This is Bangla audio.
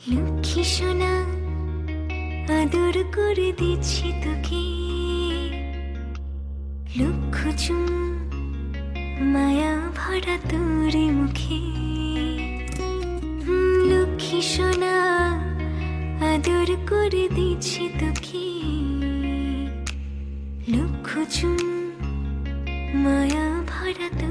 লক্ষ্মী সোনা আদর করে দিচ্ছি তোকে, লক্ষ চুম মায়া ভরা তোর মুখে। লক্ষ্মী সোনা আদর করে দিচ্ছি তোকে, লক্ষ চুম মায়া ভরা তোর